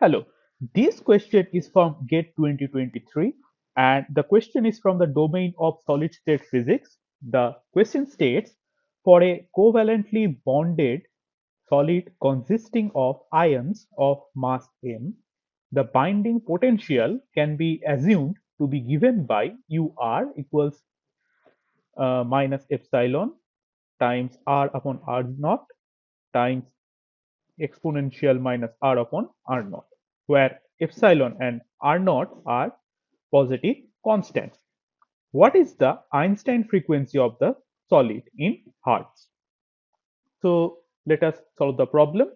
Hello, this question is from GATE 2023 and the question is from the domain of solid state physics. The question states, for a covalently bonded solid consisting of ions of mass m, the binding potential can be assumed to be given by UR equals minus epsilon times R upon R naught times exponential minus R upon R naught, where epsilon and R naught are positive constants. What is the Einstein frequency of the solid in Hertz? So let us solve the problem.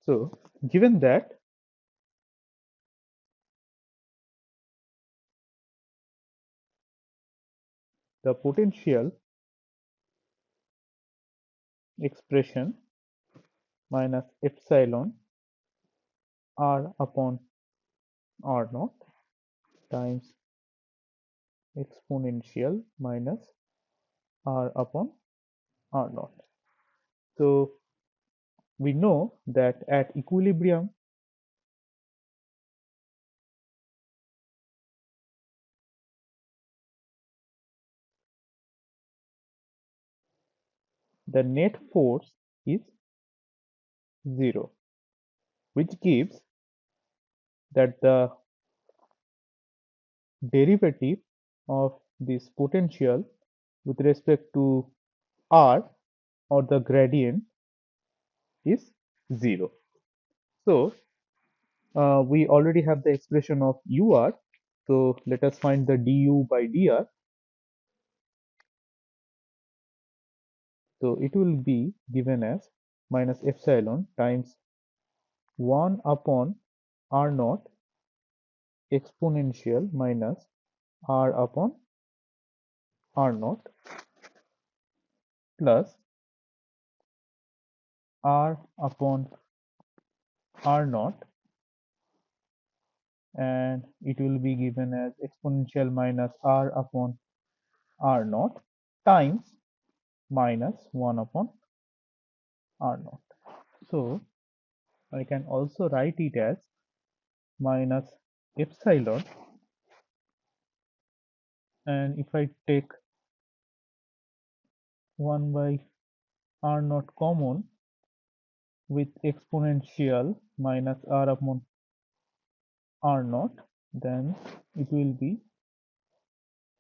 So given that the potential expression minus epsilon R upon R naught times exponential minus R upon R naught. So we know that at equilibrium the net force is 0, which gives that the derivative of this potential with respect to r, or the gradient, is 0. So we already have the expression of ur. So let us find the du by dr. So it will be given as minus epsilon times 1 upon r naught exponential minus r upon r naught plus r upon r naught, and it will be given as exponential minus r upon r naught times minus 1 upon r naught. So I can also write it as minus epsilon, and if I take 1 by r naught common with exponential minus r upon r naught, then it will be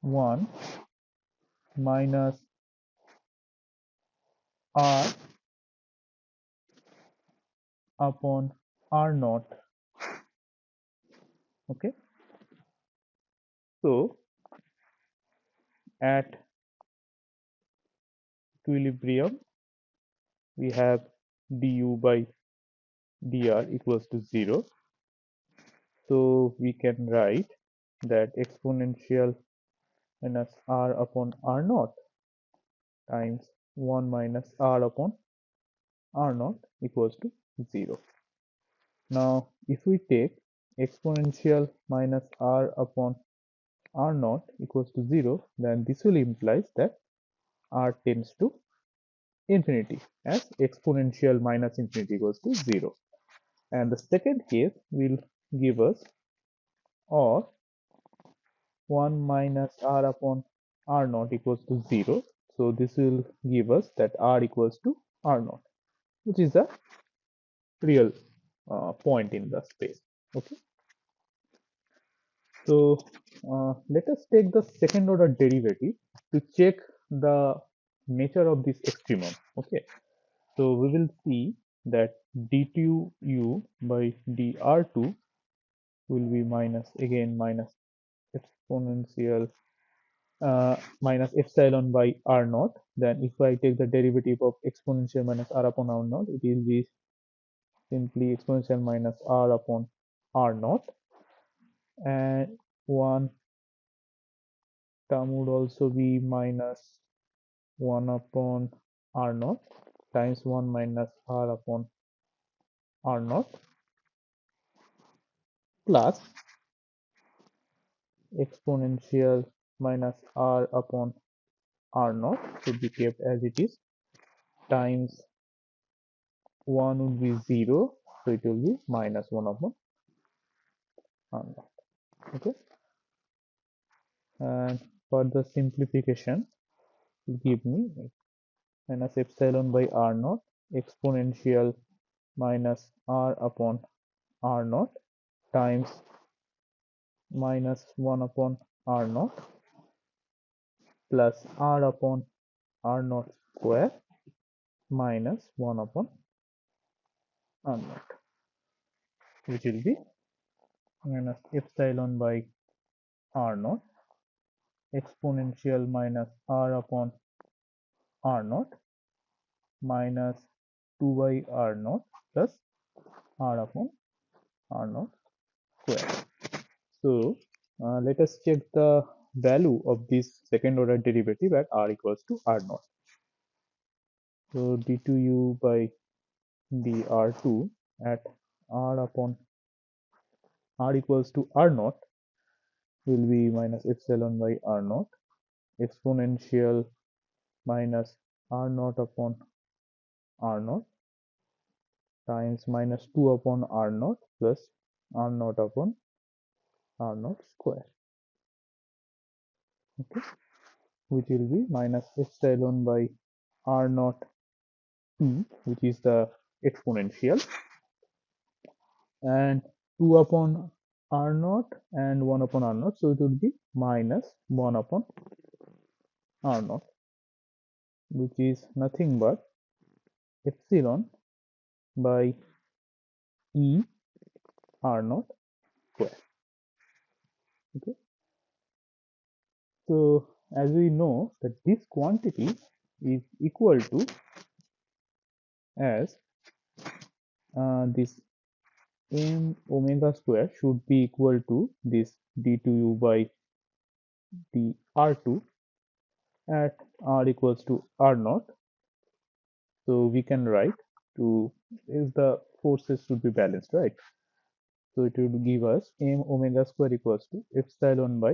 1 minus r upon r naught. Okay, so at equilibrium we have du by dr equals to 0. So we can write that exponential minus r upon r naught times 1 minus r upon r naught equals to 0. Now if we take exponential minus r upon r naught equals to 0, then this will implies that r tends to infinity, as exponential minus infinity equals to 0. And the second case will give us, or 1 minus r upon r naught equals to 0. So this will give us that r equals to r naught, which is a real point in the space. Okay, so let us take the second order derivative to check the nature of this extremum. Okay, so we will see that d2u by dr2 will be minus, again minus exponential minus epsilon by r naught. Then if I take the derivative of exponential minus r upon r naught, it will be simply exponential minus r upon r naught, and one term would also be minus 1 upon r naught times 1 minus r upon r naught plus exponential minus r upon r naught should be kept as it is times 1 would be 0, so it will be minus 1 upon r naught. Okay, and for the simplification, give me minus epsilon by r naught exponential minus r upon r naught times minus 1 upon r naught plus r upon r naught square minus 1 upon r naught, which will be minus epsilon by r naught exponential minus r upon r naught minus 2 by r naught plus r upon r naught square. So let us check the value of this second order derivative at r equals to r naught. So d2u by dr2 at r upon r equals to r naught will be minus epsilon by r naught exponential minus r naught upon r naught times minus 2 upon r naught plus r naught upon r naught square. Okay, which will be minus epsilon by r naught e, which is the exponential, and 2 upon r naught and 1 upon r naught, so it would be minus 1 upon r naught, which is nothing but epsilon by e r naught square. Okay, so as we know that this quantity is equal to as this m omega square should be equal to this d2u by dr2 at r equals to r naught. So we can write to if the forces should be balanced, right? So it would give us m omega square equals to epsilon by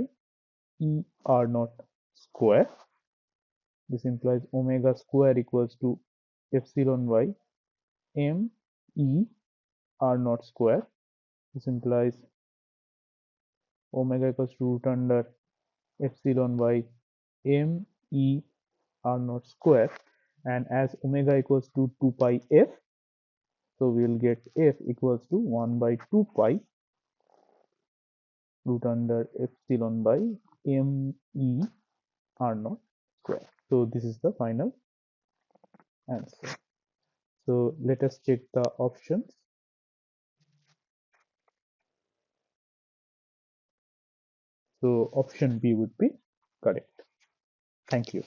e r naught square. This implies omega square equals to epsilon by m e r naught square. This implies omega equals to root under epsilon by m e r naught square, and as omega equals to 2 pi f, so we will get f equals to 1 by 2 pi root under epsilon by m e r naught square. So this is the final answer. So let us check the options. So option B would be correct. Thank you.